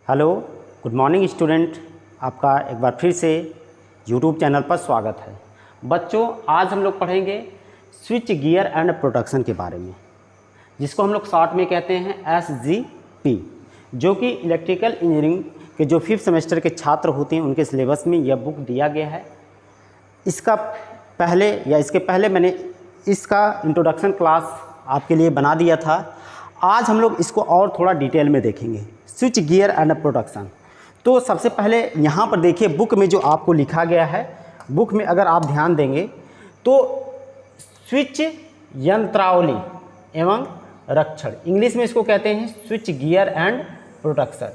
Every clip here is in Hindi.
Hello, good morning student. आपका एक बार फिर से यूट्यूब चैनल पर स्वागत है। बच्चों, आज हम लोग पढ़ेंगे स्विच गियर एंड प्रोटेक्शन के बारे में, जिसको हम लोग शॉर्ट में कहते हैं SGP, जो कि इलेक्ट्रिकल इंजीनियरिंग के जो 5th सेमेस्टर के छात्र होते हैं उनके सिलेबस में यह बुक दिया गया है। इसके पहले मैंने इसका इंट्रोडक्शन क्लास आपके लिए बना दिया था। आज हम लोग इसको और थोड़ा डिटेल में देखेंगे, स्विच गियर एंड प्रोटेक्शन। तो सबसे पहले यहाँ पर देखिए, बुक में जो आपको लिखा गया है, बुक में अगर आप ध्यान देंगे तो स्विच यंत्रावली एवं रक्षण, इंग्लिश में इसको कहते हैं स्विच गियर एंड प्रोटेक्शन।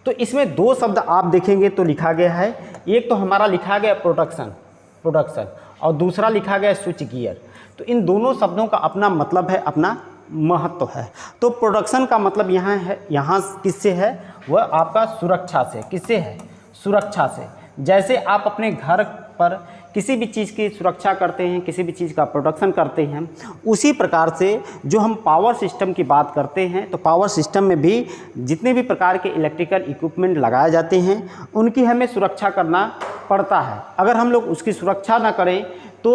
तो इसमें दो शब्द आप देखेंगे तो लिखा गया है, एक तो हमारा लिखा गया प्रोटेक्शन और दूसरा लिखा गया स्विच गियर। तो इन दोनों शब्दों का अपना मतलब है, अपना महत्व है। तो प्रोटेक्शन का मतलब यहाँ किससे है, वह आपका सुरक्षा से। किससे है? सुरक्षा से। जैसे आप अपने घर पर किसी भी चीज़ की सुरक्षा करते हैं, किसी भी चीज़ का प्रोटेक्शन करते हैं, उसी प्रकार से जो हम पावर सिस्टम की बात करते हैं, तो पावर सिस्टम में भी जितने भी प्रकार के इलेक्ट्रिकल इक्विपमेंट लगाए जाते हैं उनकी हमें सुरक्षा करना पड़ता है। अगर हम लोग उसकी सुरक्षा ना करें तो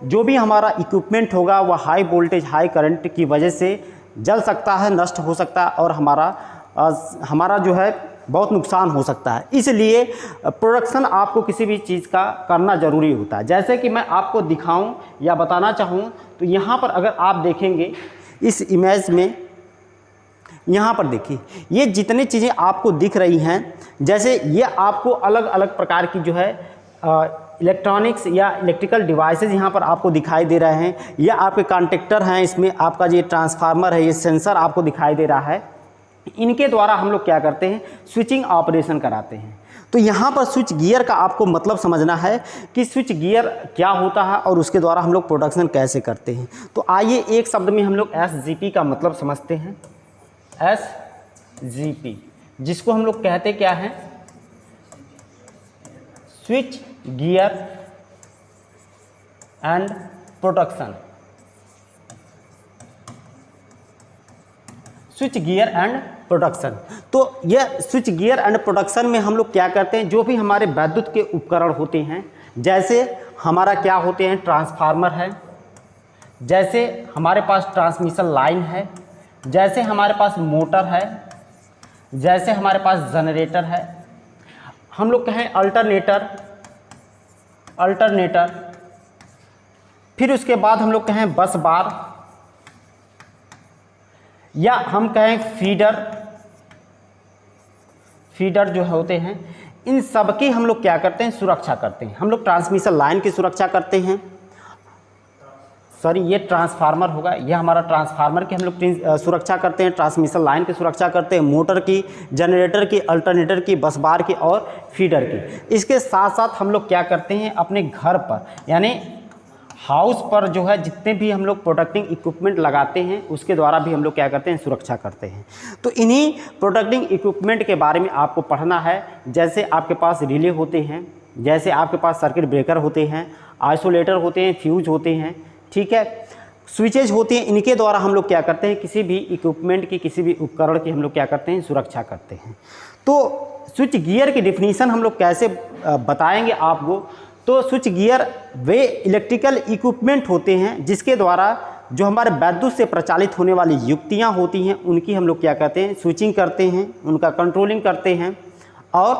जो भी हमारा इक्विपमेंट होगा वह हाई वोल्टेज, हाई करंट की वजह से जल सकता है, नष्ट हो सकता है और हमारा जो है बहुत नुकसान हो सकता है। इसलिए प्रोटेक्शन आपको किसी भी चीज़ का करना ज़रूरी होता है। जैसे कि मैं आपको दिखाऊं या बताना चाहूं तो यहाँ पर अगर आप देखेंगे इस इमेज में, यहाँ पर देखिए, ये जितनी चीज़ें आपको दिख रही हैं, जैसे ये आपको अलग अलग प्रकार की जो है इलेक्ट्रॉनिक्स या इलेक्ट्रिकल डिवाइसेस यहाँ पर आपको दिखाई दे रहे हैं। ये आपके कॉन्टेक्टर हैं, इसमें आपका ये ट्रांसफार्मर है, ये सेंसर आपको दिखाई दे रहा है। इनके द्वारा हम लोग क्या करते हैं, स्विचिंग ऑपरेशन कराते हैं। तो यहाँ पर स्विच गियर का आपको मतलब समझना है कि स्विच गियर क्या होता है और उसके द्वारा हम लोग प्रोटेक्शन कैसे करते हैं। तो आइए एक शब्द में हम लोग SGP का मतलब समझते हैं। SGP, जिसको हम लोग कहते क्या हैं, switch gear and protection. Switch gear and protection. तो यह स्विच गियर एंड प्रोटेक्शन में हम लोग क्या करते हैं, जो भी हमारे विद्युत के उपकरण होते हैं, जैसे हमारा क्या होते हैं, ट्रांसफार्मर है, जैसे हमारे पास ट्रांसमिशन लाइन है, जैसे हमारे पास मोटर है, जैसे हमारे पास जनरेटर है, हम लोग कहें अल्टरनेटर, फिर उसके बाद हम लोग कहें बस बार, या हम कहें फीडर जो होते हैं, इन सब की हम लोग क्या करते हैं, सुरक्षा करते हैं। हम लोग ट्रांसमिशन लाइन की सुरक्षा करते हैं, ये ट्रांसफार्मर होगा, यह हमारा ट्रांसफार्मर की हम लोग सुरक्षा करते हैं, ट्रांसमिशन लाइन की सुरक्षा करते हैं, मोटर की, जनरेटर की, अल्टरनेटर की, बस बार की और फीडर की। इसके साथ साथ हम लोग क्या करते हैं, अपने घर पर यानी हाउस पर जो है जितने भी हम लोग प्रोटेक्टिंग इक्विपमेंट लगाते हैं उसके द्वारा भी हम लोग क्या करते हैं, सुरक्षा करते हैं। तो इन्हीं प्रोटेक्टिंग इक्विपमेंट के बारे में आपको पढ़ना है। जैसे आपके पास रिले होते हैं, जैसे आपके पास सर्किट ब्रेकर होते हैं, आइसोलेटर होते हैं, फ्यूज होते हैं, ठीक है, स्विचेज होती हैं। इनके द्वारा हम लोग क्या करते हैं, किसी भी इक्विपमेंट की, किसी भी उपकरण की हम लोग क्या करते हैं, सुरक्षा करते हैं। तो स्विच गियर की डिफिनीशन हम लोग कैसे बताएंगे आपको। तो स्विच गियर वे इलेक्ट्रिकल इक्विपमेंट होते हैं जिसके द्वारा जो हमारे विद्युत से प्रचालित होने वाली युक्तियाँ होती हैं उनकी हम लोग क्या कहते हैं, स्विचिंग करते हैं, उनका कंट्रोलिंग करते हैं और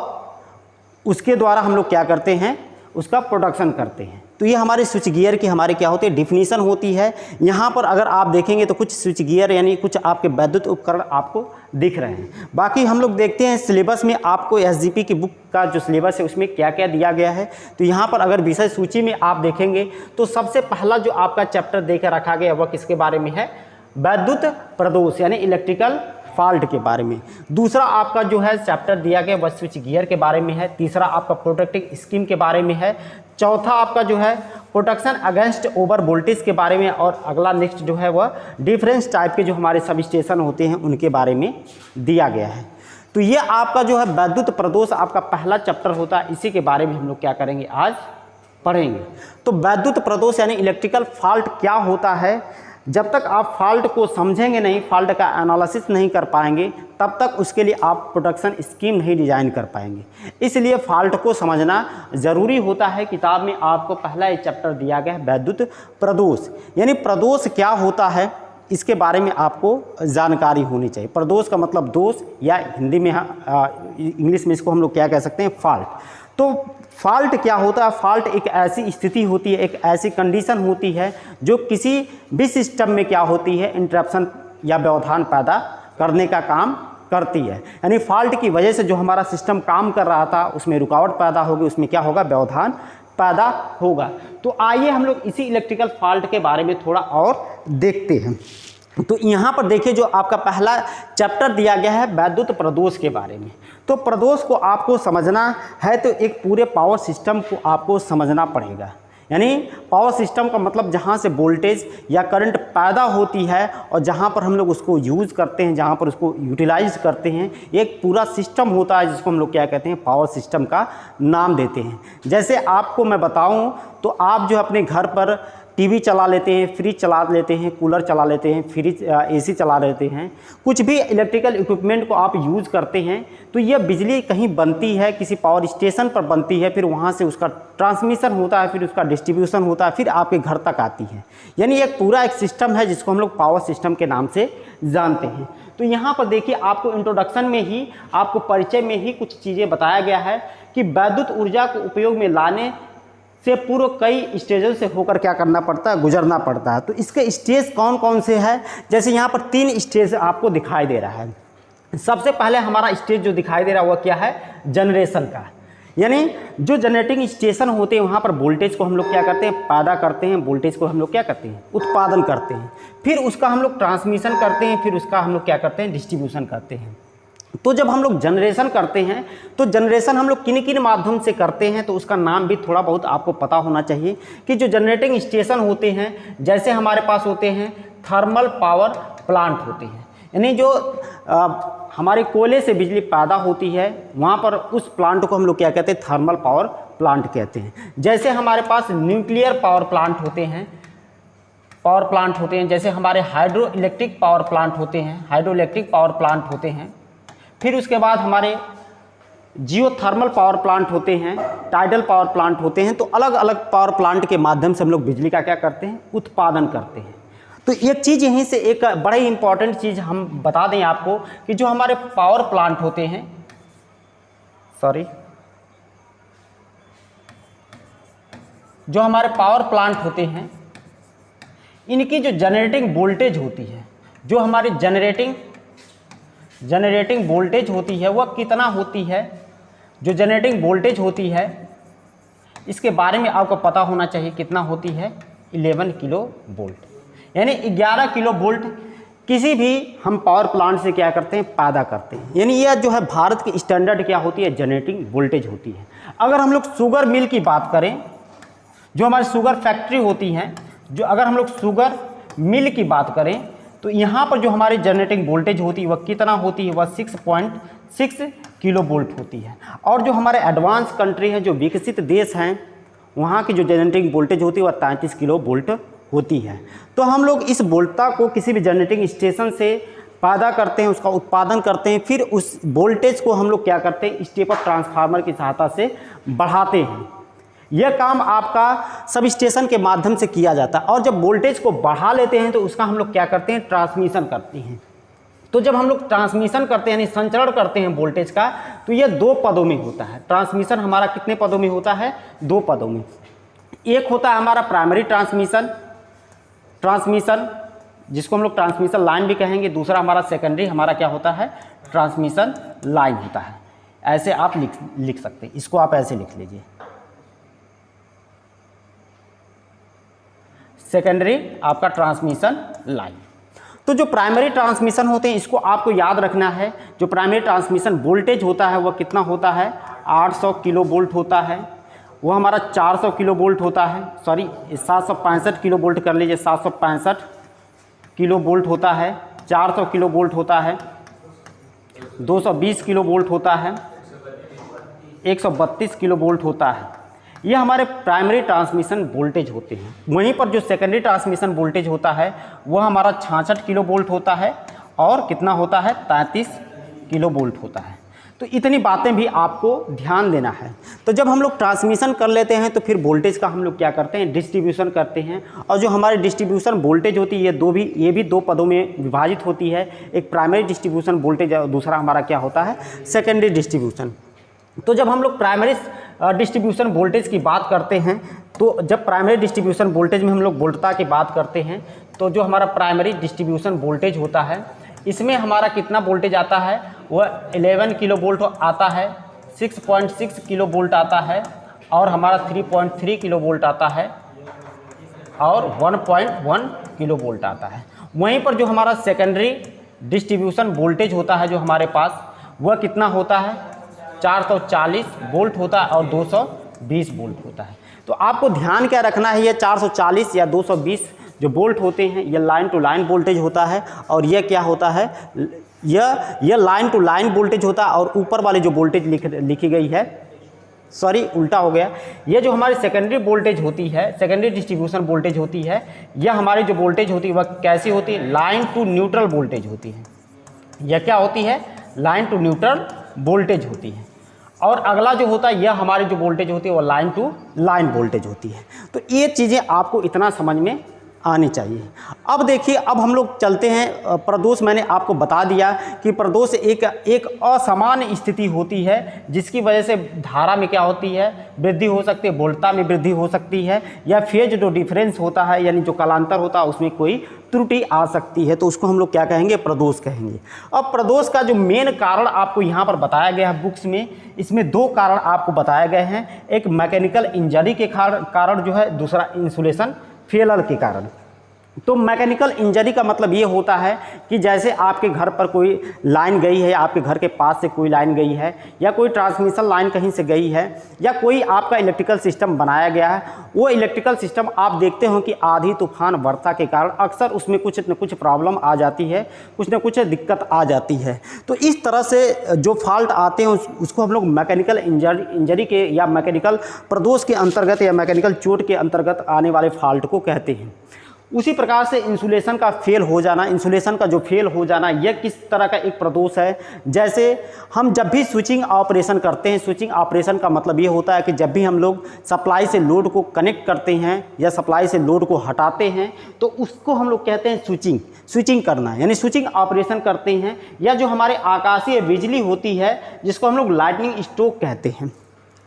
उसके द्वारा हम लोग क्या करते हैं, उसका प्रोटेक्शन करते हैं। तो ये हमारे स्विच गियर की हमारे क्या होती है, डिफिनीशन होती है। यहाँ पर अगर आप देखेंगे तो कुछ स्विच गियर यानी कुछ आपके विद्युत उपकरण आपको दिख रहे हैं। बाकी हम लोग देखते हैं सिलेबस में आपको SGP की बुक का जो सिलेबस है उसमें क्या क्या दिया गया है। तो यहाँ पर अगर विषय सूची में आप देखेंगे तो सबसे पहला जो आपका चैप्टर देकर रखा गया वह किसके बारे में है, विद्युत प्रदोष यानी इलेक्ट्रिकल फॉल्ट के बारे में। दूसरा आपका जो है चैप्टर दिया गया वह स्विच गियर के बारे में है। तीसरा आपका प्रोटेक्टिंग स्कीम के बारे में है। चौथा आपका जो है प्रोटेक्शन अगेंस्ट ओवर वोल्टेज के बारे में, और अगला नेक्स्ट जो है वह डिफरेंस टाइप के जो हमारे सब स्टेशन होते हैं उनके बारे में दिया गया है। तो ये आपका जो है विद्युत प्रदोष आपका पहला चैप्टर होता है, इसी के बारे में हम लोग क्या करेंगे, आज पढ़ेंगे। तो विद्युत प्रदोष यानी इलेक्ट्रिकल फॉल्ट क्या होता है, जब तक आप फॉल्ट को समझेंगे नहीं, फॉल्ट का एनालिसिस नहीं कर पाएंगे, तब तक उसके लिए आप प्रोडक्शन स्कीम नहीं डिज़ाइन कर पाएंगे। इसलिए फॉल्ट को समझना ज़रूरी होता है। किताब में आपको पहला एक चैप्टर दिया गया है वैद्युत प्रदोष, यानी प्रदोष क्या होता है इसके बारे में आपको जानकारी होनी चाहिए। प्रदोष का मतलब दोष, या हिंदी में इंग्लिश में इसको हम लोग क्या कह सकते हैं, फॉल्ट। तो फॉल्ट क्या होता है? फॉल्ट एक ऐसी स्थिति होती है, एक ऐसी कंडीशन होती है जो किसी भी सिस्टम में क्या होती है, इंटरप्शन या व्यवधान पैदा करने का काम करती है। यानी फॉल्ट की वजह से जो हमारा सिस्टम काम कर रहा था उसमें रुकावट पैदा होगी, उसमें क्या होगा, व्यवधान पैदा होगा। तो आइए हम लोग इसी इलेक्ट्रिकल फॉल्ट के बारे में थोड़ा और देखते हैं। तो यहाँ पर देखिए जो आपका पहला चैप्टर दिया गया है वैद्युत प्रदोष के बारे में। तो प्रदोष को आपको समझना है तो एक पूरे पावर सिस्टम को आपको समझना पड़ेगा। यानी पावर सिस्टम का मतलब जहाँ से वोल्टेज या करंट पैदा होती है और जहाँ पर हम लोग उसको यूज़ करते हैं, जहाँ पर उसको यूटिलाइज करते हैं, एक पूरा सिस्टम होता है जिसको हम लोग क्या कहते हैं, पावर सिस्टम का नाम देते हैं। जैसे आपको मैं बताऊं तो आप जो अपने घर पर टीवी चला लेते हैं, फ्रिज चला लेते हैं, कूलर चला लेते हैं, फ्रिज एसी चला लेते हैं, कुछ भी इलेक्ट्रिकल इक्विपमेंट को आप यूज़ करते हैं तो यह बिजली कहीं बनती है, किसी पावर स्टेशन पर बनती है, फिर वहाँ से उसका ट्रांसमिशन होता है, फिर उसका डिस्ट्रीब्यूशन होता है, फिर आपके घर तक आती है। यानी एक पूरा एक सिस्टम है जिसको हम लोग पावर सिस्टम के नाम से जानते हैं। तो यहाँ पर देखिए आपको इंट्रोडक्शन में ही, आपको परिचय में ही कुछ चीज़ें बताया गया है कि वैद्युत ऊर्जा को उपयोग में लाने से पूर्व कई स्टेजों से होकर क्या करना पड़ता है, गुजरना पड़ता है। तो इसके स्टेज कौन कौन से हैं? जैसे यहाँ पर 3 स्टेज आपको दिखाई दे रहा है। सबसे पहले हमारा स्टेज जो दिखाई दे रहा है वह क्या है, जनरेशन का। यानी जो जनरेटिंग स्टेशन होते हैं वहाँ पर वोल्टेज को हम लोग क्या करते हैं, पैदा करते हैं, वोल्टेज को हम लोग क्या करते हैं, उत्पादन करते हैं, फिर उसका हम लोग ट्रांसमिशन करते हैं, फिर उसका हम लोग क्या करते हैं, डिस्ट्रीब्यूशन करते हैं। तो जब हम लोग जनरेशन करते हैं तो जनरेशन हम लोग किन किन माध्यम से करते हैं, तो उसका नाम भी थोड़ा बहुत आपको पता होना चाहिए कि जो जनरेटिंग स्टेशन होते हैं, जैसे हमारे पास होते हैं थर्मल पावर प्लांट होते हैं, यानी जो हमारे कोयले से बिजली पैदा होती है वहाँ पर उस प्लांट को हम लोग क्या कहते हैं, थर्मल पावर प्लांट कहते हैं। जैसे हमारे पास न्यूक्लियर पावर प्लांट होते हैं, जैसे हमारे हाइड्रो इलेक्ट्रिक पावर प्लांट होते हैं, होते हैं। फिर उसके बाद हमारे जियोथर्मल पावर प्लांट होते हैं, टाइडल पावर प्लांट होते हैं। तो अलग अलग पावर प्लांट के माध्यम से हम लोग बिजली का क्या करते हैं, उत्पादन करते हैं। तो एक चीज़ यहीं से एक बड़ा ही इंपॉर्टेंट चीज़ हम बता दें आपको कि जो हमारे पावर प्लांट होते हैं, जो हमारे पावर प्लांट होते हैं, इनकी जो जनरेटिंग वोल्टेज होती है, जो हमारी जनरेटिंग वोल्टेज होती है वह कितना होती है, जो जनरेटिंग वोल्टेज होती है इसके बारे में आपको पता होना चाहिए कितना होती है, 11 किलो वोल्ट। यानी 11 किलो वोल्ट किसी भी हम पावर प्लांट से क्या करते हैं, पैदा करते हैं। यानी यह जो है भारत की स्टैंडर्ड क्या होती है, जनरेटिंग वोल्टेज होती है। अगर हम लोग शुगर मिल की बात करें, जो हमारी शुगर फैक्ट्री होती हैं, जो अगर हम लोग शुगर मिल की बात करें तो यहाँ पर जो हमारी जनरेटिंग वोल्टेज होती है वह कितना होती है, वह 6.6 किलो वोल्ट होती है। और जो हमारे एडवांस कंट्री है, जो विकसित देश हैं, वहाँ की जो जनरेटिंग वोल्टेज होती है वह 33 किलो वोल्ट होती है। तो हम लोग इस वोल्टता को किसी भी जनरेटिंग स्टेशन से पैदा करते हैं, उसका उत्पादन करते हैं, फिर उस वोल्टेज को हम लोग क्या करते हैं, स्टेप अप ट्रांसफार्मर की सहायता से बढ़ाते हैं। यह काम आपका सब स्टेशन के माध्यम से किया जाता है। और जब वोल्टेज को बढ़ा लेते हैं तो उसका हम लोग क्या करते हैं, ट्रांसमिशन करते हैं। तो जब हम लोग ट्रांसमिशन करते हैं यानी संचरण करते हैं वोल्टेज का, तो यह 2 पदों में होता है। ट्रांसमिशन हमारा कितने पदों में होता है, 2 पदों में। एक होता है हमारा प्राइमरी ट्रांसमिशन जिसको हम लोग ट्रांसमिशन लाइन भी कहेंगे, दूसरा हमारा सेकेंडरी हमारा क्या होता है, ट्रांसमिशन लाइन होता है। ऐसे आप लिख सकते हैं, इसको आप ऐसे लिख लीजिए, सेकेंडरी आपका ट्रांसमिशन लाइन। तो जो प्राइमरी ट्रांसमिशन होते हैं इसको आपको याद रखना है। जो प्राइमरी ट्रांसमिशन वोल्टेज होता है वह कितना होता है, 800 किलो वोल्ट होता है। वो हमारा 400 किलो वोल्ट होता है, 765 किलो वोल्ट कर लीजिए, 765 किलो वोल्ट होता है, 400 किलो वोल्ट होता है, 220 किलो वोल्ट होता है, 132 किलो वोल्ट होता है। ये हमारे प्राइमरी ट्रांसमिशन वोल्टेज होते हैं। वहीं पर जो सेकेंडरी ट्रांसमिशन वोल्टेज होता है वह हमारा 66 किलो वोल्ट होता है और कितना होता है 33 किलो वोल्ट होता है। तो इतनी बातें भी आपको ध्यान देना है। तो जब हम लोग ट्रांसमिशन कर लेते हैं तो फिर वोल्टेज का हम लोग क्या करते हैं, डिस्ट्रीब्यूशन करते हैं। और जो हमारी डिस्ट्रीब्यूशन वोल्टेज होती है ये भी दो पदों में विभाजित होती है, एक प्राइमरी डिस्ट्रीब्यूशन वोल्टेज और दूसरा हमारा क्या होता है, सेकेंडरी डिस्ट्रीब्यूशन। तो जब हम लोग प्राइमरी डिस्ट्रीब्यूशन वोल्टेज की बात करते हैं, तो जब प्राइमरी डिस्ट्रीब्यूशन वोल्टेज में हम लोग वोल्टता की बात करते हैं, तो जो हमारा प्राइमरी डिस्ट्रीब्यूशन वोल्टेज होता है इसमें हमारा कितना वोल्टेज आता है, वह 11 किलो वोल्ट आता है, 6.6 किलो वोल्ट आता है और हमारा 3.3 किलो वोल्ट आता है और 1.1 किलो वोल्ट आता है। वहीं पर जो हमारा सेकेंडरी डिस्ट्रीब्यूशन वोल्टेज होता है जो हमारे पास, वह कितना होता है, 440 वोल्ट होता है और 220 वोल्ट होता है। तो आपको ध्यान क्या रखना है, ये 440 या 220 जो वोल्ट होते हैं ये लाइन टू लाइन वोल्टेज होता है और यह क्या होता है, यह लाइन टू लाइन वोल्टेज होता है। और ऊपर वाली जो वोल्टेज लिखी गई है, सॉरी उल्टा हो गया, यह जो हमारी सेकेंडरी वोल्टेज होती है, सेकेंडरी डिस्ट्रीब्यूशन वोल्टेज होती है, यह हमारी जो वोल्टेज होती है वह कैसी होती है, लाइन टू न्यूट्रल वोल्टेज होती है। यह क्या होती है, लाइन टू न्यूट्रल वोल्टेज होती है। और अगला जो होता है यह हमारी जो वोल्टेज होती है वो लाइन टू लाइन वोल्टेज होती है। तो ये चीज़ें आपको इतना समझ में आनी चाहिए। अब देखिए, अब हम लोग चलते हैं प्रदोष। मैंने आपको बता दिया कि प्रदोष एक असामान्य स्थिति होती है जिसकी वजह से धारा में क्या होती है, वृद्धि हो सकती है, वोल्टता में वृद्धि हो सकती है, या फेज जो डिफरेंस होता है यानी जो कालांतर होता है उसमें कोई त्रुटि आ सकती है, तो उसको हम लोग क्या कहेंगे, प्रदोष कहेंगे। अब प्रदोष का जो मेन कारण आपको यहाँ पर बताया गया है बुक्स में, इसमें दो कारण आपको बताए गए हैं, एक मैकेनिकल इंजरी के कारण जो है, दूसरा इंसुलेशन फेलर के कारण। तो मैकेनिकल इंजरी का मतलब ये होता है कि जैसे आपके घर पर कोई लाइन गई है, आपके घर के पास से कोई लाइन गई है, या कोई ट्रांसमिशन लाइन कहीं से गई है, या कोई आपका इलेक्ट्रिकल सिस्टम बनाया गया है, वो इलेक्ट्रिकल सिस्टम आप देखते हो कि आंधी तूफान वर्षा के कारण अक्सर उसमें कुछ न कुछ प्रॉब्लम आ जाती है, कुछ न कुछ दिक्कत आ जाती है। तो इस तरह से जो फॉल्ट आते हैं उसको हम लोग मैकेनिकल इंजरी के या मैकेनिकल प्रदोष के अंतर्गत या मैकेनिकल चोट के अंतर्गत आने वाले फॉल्ट को कहते हैं। उसी प्रकार से इंसुलेशन का फेल हो जाना, इंसुलेशन का जो फेल हो जाना, यह किस तरह का एक प्रदोष है। जैसे हम जब भी स्विचिंग ऑपरेशन करते हैं, स्विचिंग ऑपरेशन का मतलब ये होता है कि जब भी हम लोग सप्लाई से लोड को कनेक्ट करते हैं या सप्लाई से लोड को हटाते हैं, तो उसको हम लोग कहते हैं स्विचिंग करना, यानी स्विचिंग ऑपरेशन करते हैं। या जो हमारे आकाशीय बिजली होती है जिसको हम लोग लाइटनिंग स्ट्रोक कहते हैं,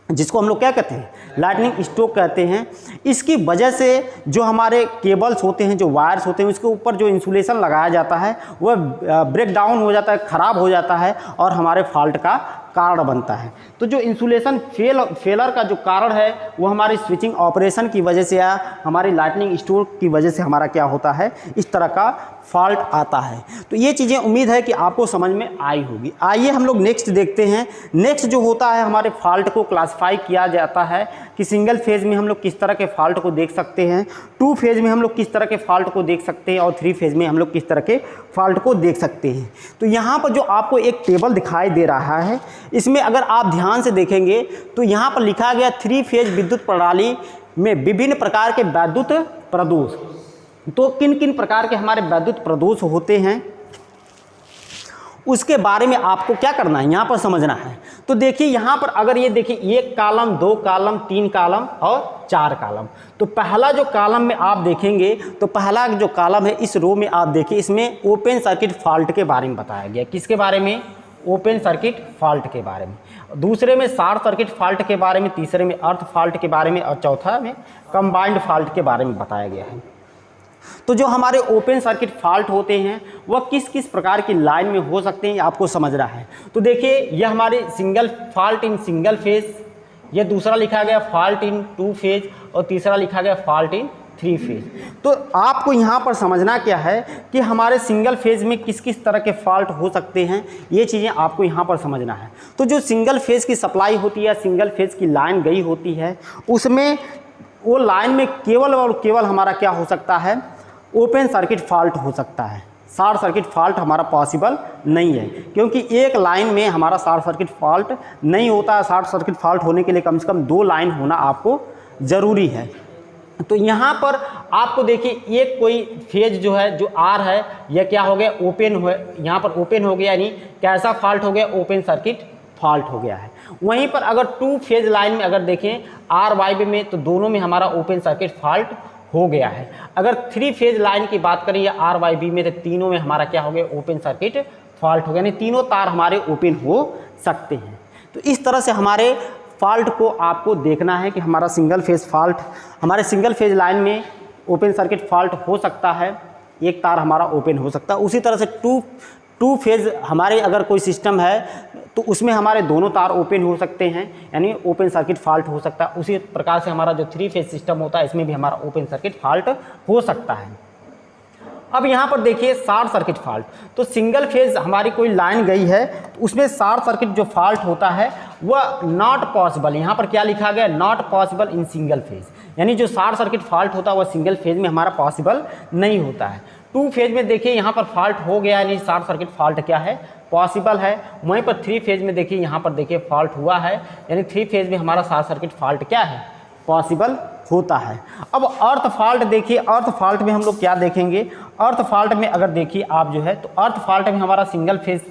जिसको हम लोग क्या कहते हैं, लाइटनिंग स्ट्रोक कहते हैं। इसकी वजह से जो हमारे केबल्स होते हैं, जो वायर्स होते हैं, उसके ऊपर जो इंसुलेशन लगाया जाता है वह ब्रेक डाउन हो जाता है, ख़राब हो जाता है और हमारे फॉल्ट का कारण बनता है। तो जो इंसुलेशन फेलर का जो कारण है वो हमारी स्विचिंग ऑपरेशन की वजह से या हमारी लाइटनिंग स्ट्रोक की वजह से हमारा क्या होता है, इस तरह का फॉल्ट आता है। तो ये चीज़ें उम्मीद है कि आपको समझ में आई होगी। आइए हम लोग नेक्स्ट देखते हैं। नेक्स्ट जो होता है, हमारे फॉल्ट को क्लासिफाई किया जाता है कि सिंगल फेज़ में हम लोग किस तरह के फॉल्ट को देख सकते हैं, 2 फेज़ में हम लोग किस तरह के फॉल्ट को देख सकते हैं और 3 फेज़ में हम लोग किस तरह के फॉल्ट को देख सकते हैं। तो यहाँ पर जो आपको एक टेबल दिखाई दे रहा है, इसमें अगर आप ध्यान से देखेंगे तो यहाँ पर लिखा गया 3 फेज़ विद्युत प्रणाली में विभिन्न प्रकार के वैद्युत प्रदोष। तो किन किन प्रकार के हमारे वैद्युत प्रदोष होते हैं उसके बारे में आपको क्या करना है, यहाँ पर समझना है। तो देखिए यहाँ पर अगर ये देखिए 1 कॉलम, 2 कॉलम, 3 कॉलम और 4 कॉलम। तो पहला जो कॉलम में आप देखेंगे, तो पहला जो कॉलम है इस रो में आप देखिए, इसमें ओपन सर्किट फॉल्ट के बारे में बताया गया। किसके बारे में, ओपन सर्किट फॉल्ट के बारे में। दूसरे में शॉर्ट सर्किट फॉल्ट के बारे में, तीसरे में अर्थ फॉल्ट के बारे में और चौथा में कंबाइंड फॉल्ट के बारे में बताया गया है। तो जो हमारे ओपन सर्किट फॉल्ट होते हैं वह किस किस प्रकार की लाइन में हो सकते हैं आपको समझना है। तो देखिए यह हमारे single fault in single phase, यह दूसरा लिखा गया फॉल्ट इन 2 फेज और तीसरा लिखा गया फॉल्ट इन 3 फेज। तो आपको यहाँ पर समझना क्या है कि हमारे सिंगल फेज में किस किस तरह के फॉल्ट हो सकते हैं, ये चीज़ें आपको यहाँ पर समझना है। तो जो सिंगल फेज की सप्लाई होती है, सिंगल फेज की लाइन गई होती है, उसमें वो लाइन में केवल और केवल हमारा क्या हो सकता है, ओपन सर्किट फॉल्ट हो सकता है। शॉर्ट सर्किट फॉल्ट हमारा पॉसिबल नहीं है, क्योंकि एक लाइन में हमारा शॉर्ट सर्किट फॉल्ट नहीं होता है। शॉर्ट सर्किट फॉल्ट होने के लिए कम से कम 2 लाइन होना आपको ज़रूरी है। तो यहाँ पर आपको देखिए एक कोई फेज जो है, जो आर है, यह क्या हो गया, ओपन हो, यहाँ पर ओपन हो गया, यानी कैसा फॉल्ट हो गया, ओपन सर्किट फॉल्ट हो गया है। वहीं पर अगर 2 फेज लाइन में अगर देखें आर वाई बी में, तो दोनों में हमारा ओपन सर्किट फॉल्ट हो गया है। अगर 3 फेज लाइन की बात करें या आर वाई बी में, तो तीनों में हमारा क्या हो गया, ओपन सर्किट फॉल्ट हो गया, यानी तीनों तार हमारे ओपन हो सकते हैं। तो इस तरह से हमारे फॉल्ट को आपको देखना है कि हमारा सिंगल फेज फॉल्ट, हमारे सिंगल फेज लाइन में ओपन सर्किट फॉल्ट हो सकता है, एक तार हमारा ओपन हो सकता है। उसी तरह से टू फेज हमारे अगर कोई सिस्टम है तो उसमें हमारे दोनों तार ओपन हो सकते हैं, यानी ओपन सर्किट फॉल्ट हो सकता है। उसी प्रकार से हमारा जो 3 फेज सिस्टम होता है, इसमें भी हमारा ओपन सर्किट फॉल्ट हो सकता है। अब यहाँ पर देखिए शॉर्ट सर्किट फॉल्ट, तो सिंगल फेज हमारी कोई लाइन गई है, तो उसमें शॉर्ट सर्किट जो फॉल्ट होता है वह नॉट पॉसिबल, यहाँ पर क्या लिखा गया, not possible in single phase, यानी जो शॉर्ट सर्किट फॉल्ट होता है वह सिंगल फेज में हमारा पॉसिबल नहीं होता है। 2 फेज में देखिए यहाँ पर फॉल्ट हो गया, यानी शॉर्ट सर्किट फॉल्ट क्या है, पॉसिबल है। वहीं पर 3 फेज में देखिए यहाँ पर देखिए फॉल्ट हुआ है, यानी 3 फेज में हमारा शॉर्ट सर्किट फॉल्ट क्या है, पॉसिबल होता है। अब अर्थ फॉल्ट देखिए, अर्थ फॉल्ट में हम लोग क्या देखेंगे, अर्थ फॉल्ट में अगर देखिए आप जो है, तो अर्थ फॉल्ट में हमारा सिंगल फेज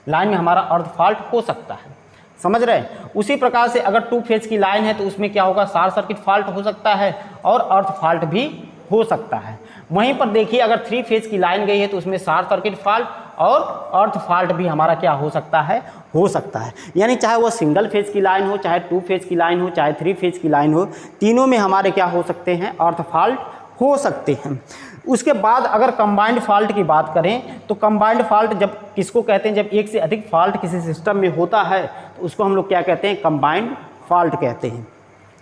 लाइन में हमारा अर्थ फॉल्ट हो सकता है, समझ रहे हैं। उसी प्रकार से अगर 2 फेज की लाइन है तो उसमें क्या होगा, शॉर्ट सर्किट फॉल्ट हो सकता है और अर्थ फॉल्ट भी हो सकता है। वहीं पर देखिए अगर 3 फेज की लाइन गई है तो उसमें शॉर्ट सर्किट फॉल्ट और अर्थ फॉल्ट भी हमारा क्या हो सकता है, हो सकता है। यानी चाहे वो सिंगल फेज की लाइन हो, चाहे 2 फेज की लाइन हो, चाहे 3 फेज की लाइन हो, तीनों में हमारे क्या हो सकते हैं, अर्थ फॉल्ट हो सकते हैं। उसके बाद अगर कंबाइंड फॉल्ट की बात करें, तो कंबाइंड फॉल्ट जब किसको कहते हैं, जब एक से अधिक फॉल्ट किसी सिस्टम में होता है तो उसको हम लोग क्या कहते हैं, कंबाइंड फॉल्ट कहते हैं।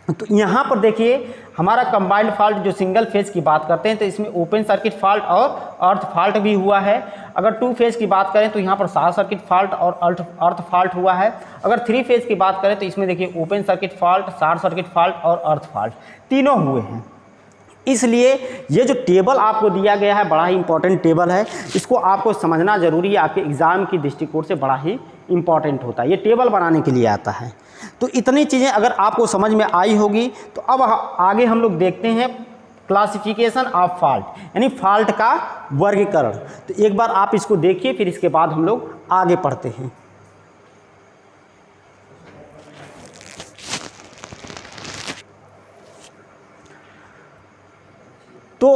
तो यहाँ पर देखिए हमारा कंबाइंड फॉल्ट जो सिंगल फेज की बात करते हैं, तो इसमें ओपन सर्किट फॉल्ट और अर्थ फॉल्ट भी हुआ है। अगर 2 फेज की बात करें तो यहाँ पर शॉर्ट सर्किट फॉल्ट और अर्थ फॉल्ट हुआ है। अगर 3 फेज की बात करें तो इसमें देखिए open circuit fault, short circuit fault और अर्थ फॉल्ट तीनों हुए हैं। इसलिए ये जो टेबल आपको दिया गया है बड़ा ही इंपॉर्टेंट टेबल है, इसको आपको समझना जरूरी है, आपके एग्ज़ाम की दृष्टिकोण से बड़ा ही इंपॉर्टेंट होता है। ये टेबल बनाने के लिए आता है। तो इतनी चीज़ें अगर आपको समझ में आई होगी तो अब आगे हम लोग देखते हैं क्लासिफिकेशन ऑफ फॉल्ट, यानी फॉल्ट का वर्गीकरण। तो एक बार आप इसको देखिए, फिर इसके बाद हम लोग आगे पढ़ते हैं। तो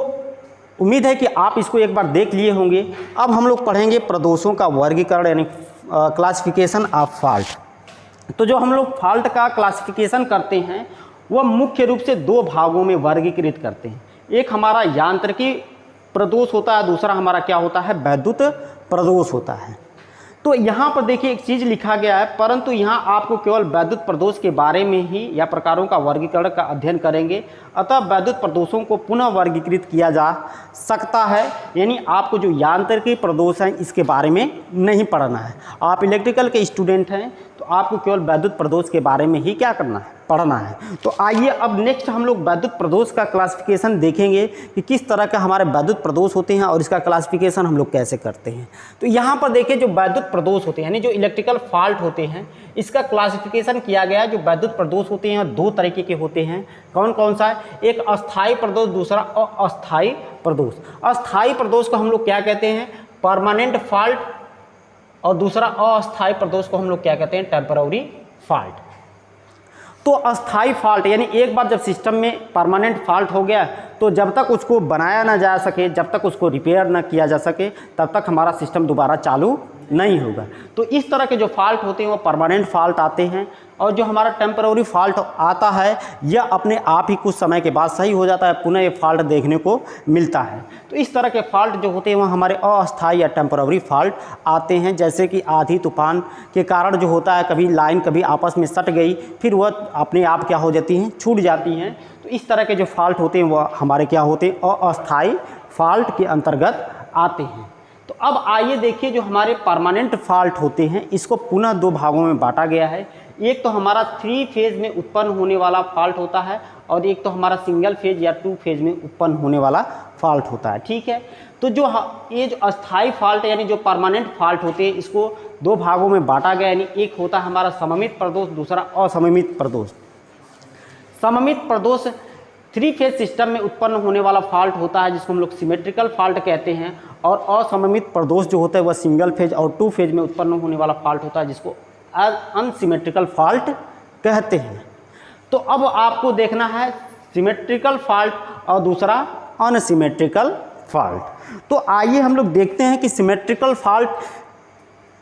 उम्मीद है कि आप इसको एक बार देख लिए होंगे। अब हम लोग पढ़ेंगे प्रदोषों का वर्गीकरण, यानी क्लासिफिकेशन ऑफ फॉल्ट। तो जो हम लोग फॉल्ट का क्लासिफिकेशन करते हैं वह मुख्य रूप से 2 भागों में वर्गीकृत करते हैं। एक हमारा यांत्रिकी प्रदोष होता है, दूसरा हमारा क्या होता है, वैद्युत प्रदोष होता है। तो यहाँ पर देखिए एक चीज़ लिखा गया है, परंतु यहाँ आपको केवल वैद्युत प्रदोष के बारे में ही या प्रकारों का वर्गीकरण का अध्ययन करेंगे, अतः वैद्युत प्रदोषों को पुनः वर्गीकृत किया जा सकता है। यानी आपको जो यांत्रिकी प्रदोष हैं इसके बारे में नहीं पढ़ना है। आप इलेक्ट्रिकल के स्टूडेंट हैं तो आपको केवल वैद्युत प्रदोष के बारे में ही क्या करना है, पढ़ना है। तो आइए अब नेक्स्ट हम लोग वैद्युत प्रदोष का क्लासिफिकेशन देखेंगे कि किस तरह का हमारे वैद्युत प्रदोष होते हैं और इसका क्लासिफिकेशन हम लोग कैसे करते हैं। तो यहाँ पर देखिए जो वैद्युत प्रदोष होते हैं, यानी जो इलेक्ट्रिकल फॉल्ट होते हैं, इसका क्लासिफिकेशन किया गया है। जो वैद्युत प्रदोष होते हैं 2 तरीके के होते हैं। कौन कौन सा है, एक अस्थायी प्रदोष, दूसरा अस्थायी प्रदोष। अस्थायी प्रदोष को हम लोग क्या कहते हैं, परमानेंट फॉल्ट, और दूसरा अस्थायी प्रदोष को हम लोग क्या कहते हैं, टेम्पररी फॉल्ट। तो अस्थायी फॉल्ट यानी एक बार जब सिस्टम में परमानेंट फॉल्ट हो गया तो जब तक उसको बनाया ना जा सके, जब तक उसको रिपेयर ना किया जा सके, तब तक हमारा सिस्टम दोबारा चालू नहीं होगा। तो इस तरह के जो फॉल्ट होते हैं वो परमानेंट फॉल्ट आते हैं। और जो हमारा टेम्पररी फॉल्ट आता है यह अपने आप ही कुछ समय के बाद सही हो जाता है, पुनः ये फॉल्ट देखने को मिलता है। तो इस तरह के फॉल्ट जो होते हैं वह हमारे अस्थायी या टेम्पररी फॉल्ट आते हैं। जैसे कि आंधी तूफान के कारण जो होता है, कभी लाइन कभी आपस में सट गई, फिर वह अपने आप क्या हो जाती हैं, छूट जाती हैं। तो इस तरह के जो फॉल्ट होते हैं वह हमारे क्या होते हैं, अस्थायी फॉल्ट के अंतर्गत आते हैं। तो अब आइए देखिए जो हमारे परमानेंट फॉल्ट होते हैं इसको पुनः 2 भागों में बांटा गया है। एक तो हमारा 3 फेज में उत्पन्न होने वाला फॉल्ट होता है और एक तो हमारा सिंगल फेज या 2 फेज में उत्पन्न होने वाला फॉल्ट होता है। ठीक है, तो जो ये जो अस्थाई फॉल्ट यानी जो परमानेंट फॉल्ट होते हैं, इसको दो भागों में बांटा गया, यानी एक होता है हमारा सममित प्रदोष, दूसरा असममित प्रदोष। सममित प्रदोष 3 फेज सिस्टम में उत्पन्न होने वाला फॉल्ट होता है जिसको हम लोग सिमेट्रिकल फॉल्ट कहते हैं, और असममित प्रदोष जो होता है वह सिंगल फेज और 2 फेज में उत्पन्न होने वाला फॉल्ट होता है जिसको अनसिमेट्रिकल फॉल्ट कहते हैं। तो अब आपको देखना है सिमेट्रिकल फॉल्ट और दूसरा अनसिमेट्रिकल फॉल्ट। तो आइए हम लोग देखते हैं कि सिमेट्रिकल फॉल्ट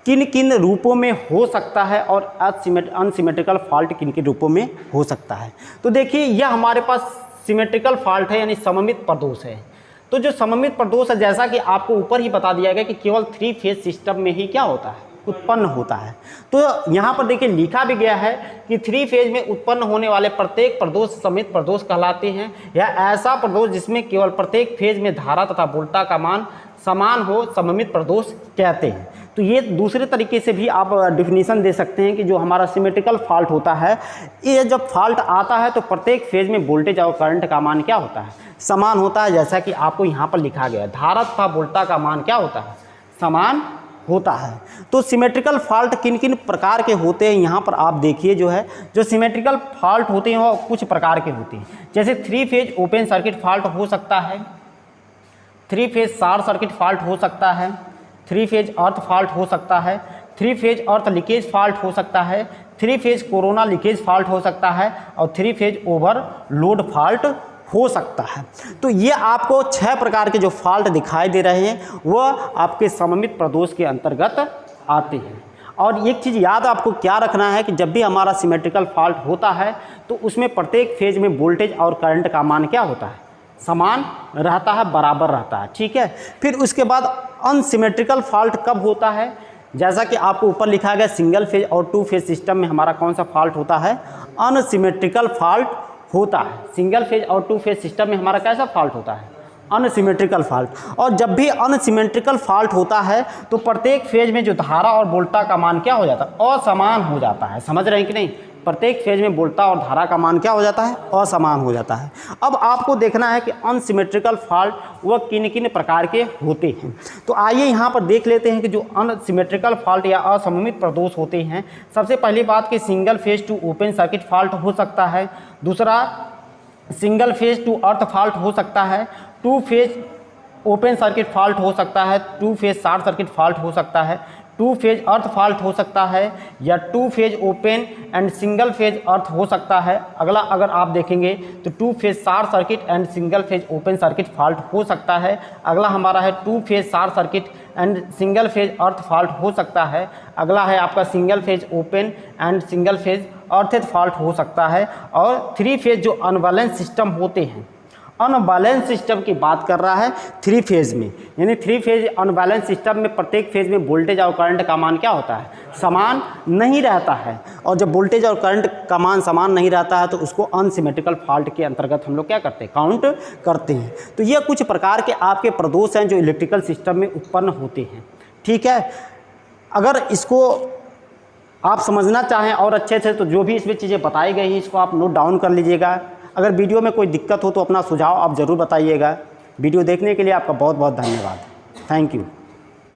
किन किन रूपों में हो सकता है और अनसिमेट्रिकल फॉल्ट किन किन रूपों में हो सकता है। तो देखिए, यह हमारे पास सिमेट्रिकल फॉल्ट है यानी सममित प्रदोष है। तो जो सममित प्रदोष है, जैसा कि आपको ऊपर ही बता दिया गया कि केवल 3 फेज सिस्टम में ही क्या होता है, उत्पन्न होता है। तो यहाँ पर देखिए लिखा भी गया है कि 3 फेज में उत्पन्न होने वाले प्रत्येक प्रदोष सममित प्रदोष कहलाते हैं, या ऐसा प्रदोष जिसमें केवल प्रत्येक फेज में धारा तथा वोल्टा का मान समान हो सममित प्रदोष कहते हैं। तो ये दूसरे तरीके से भी आप डिफिनीशन दे सकते हैं कि जो हमारा सिमेट्रिकल फॉल्ट होता है, ये जब फॉल्ट आता है तो प्रत्येक फेज में वोल्टेज और करंट का मान क्या होता है, समान होता है। जैसा कि आपको यहाँ पर लिखा गया है, धारा तथा वोल्टा का मान क्या होता है, समान होता है। तो सिमेट्रिकल फॉल्ट किन किन प्रकार के होते हैं, यहाँ पर आप देखिए जो है, जो सिमेट्रिकल फॉल्ट होते हैं वो कुछ प्रकार के होते हैं। जैसे 3 फेज ओपन सर्किट फॉल्ट हो सकता है, 3 फेज शॉर्ट सर्किट फॉल्ट हो सकता है, 3 फेज अर्थ फॉल्ट हो सकता है, 3 फेज अर्थ लीकेज फॉल्ट हो सकता है, 3 फेज कोरोना लीकेज फॉल्ट हो सकता है, और 3 फेज ओवरलोड फॉल्ट हो सकता है। तो ये आपको 6 प्रकार के जो फॉल्ट दिखाई दे रहे हैं वह आपके सममित प्रदोष के अंतर्गत आते हैं। और एक चीज़ याद आपको क्या रखना है कि जब भी हमारा सिमेट्रिकल फॉल्ट होता है तो उसमें प्रत्येक फेज में वोल्टेज और करंट का मान क्या होता है, समान रहता है, बराबर रहता है। ठीक है, फिर उसके बाद अनसिमेट्रिकल फॉल्ट कब होता है, जैसा कि आपको ऊपर लिखा गया सिंगल फेज और 2 फेज सिस्टम में हमारा कौन सा फॉल्ट होता है, अनसिमेट्रिकल फॉल्ट होता है। सिंगल फेज और 2 फेज सिस्टम में हमारा कैसा फॉल्ट होता है, अनसिमेट्रिकल फॉल्ट। और जब भी अनसिमेट्रिकल फॉल्ट होता है तो प्रत्येक फेज में जो धारा और वोल्टा का मान क्या हो जाता है, असमान हो जाता है। समझ रहे हैं कि नहीं, प्रत्येक फेज में वोल्टा और धारा का मान क्या हो जाता है, असमान हो जाता है। अब आपको देखना है कि अनसिमेट्रिकल फॉल्ट वह किन किन प्रकार के होते हैं। तो आइए यहाँ पर देख लेते हैं कि जो अनसिमेट्रिकल फॉल्ट या असममित प्रदोष होते हैं। सबसे पहली बात कि single phase to open circuit fault हो सकता है, दूसरा single phase to earth fault हो सकता है, 2 फेज ओपन सर्किट फॉल्ट हो सकता है, 2 फेज शॉर्ट सर्किट फॉल्ट हो सकता है, 2 फेज अर्थ फॉल्ट हो सकता है, या 2 phase open and single phase earth हो सकता है। अगला अगर आप देखेंगे तो 2 phase short circuit and single phase open circuit fault हो सकता है। अगला हमारा है 2 phase short circuit and single phase earth fault हो सकता है। अगला है आपका single phase open and single phase earth fault हो सकता है। और 3 फेज जो अनबैलेंस सिस्टम होते हैं, अनबैलेंस सिस्टम की बात कर रहा है 3 फेज में, यानी 3 फेज अनबैलेंस सिस्टम में प्रत्येक फेज में वोल्टेज और करंट का मान क्या होता है, समान नहीं रहता है। और जब वोल्टेज और करंट का मान समान नहीं रहता है तो उसको अनसिमेट्रिकल फॉल्ट के अंतर्गत हम लोग क्या करते हैं, काउंट करते हैं। तो ये कुछ प्रकार के आपके प्रदोष हैं जो इलेक्ट्रिकल सिस्टम में उत्पन्न होते हैं। ठीक है, अगर इसको आप समझना चाहें और अच्छे से तो जो भी इसमें चीज़ें बताई गई हैं इसको आप नोट डाउन कर लीजिएगा। अगर वीडियो में कोई दिक्कत हो तो अपना सुझाव आप ज़रूर बताइएगा। वीडियो देखने के लिए आपका बहुत बहुत धन्यवाद। Thank you.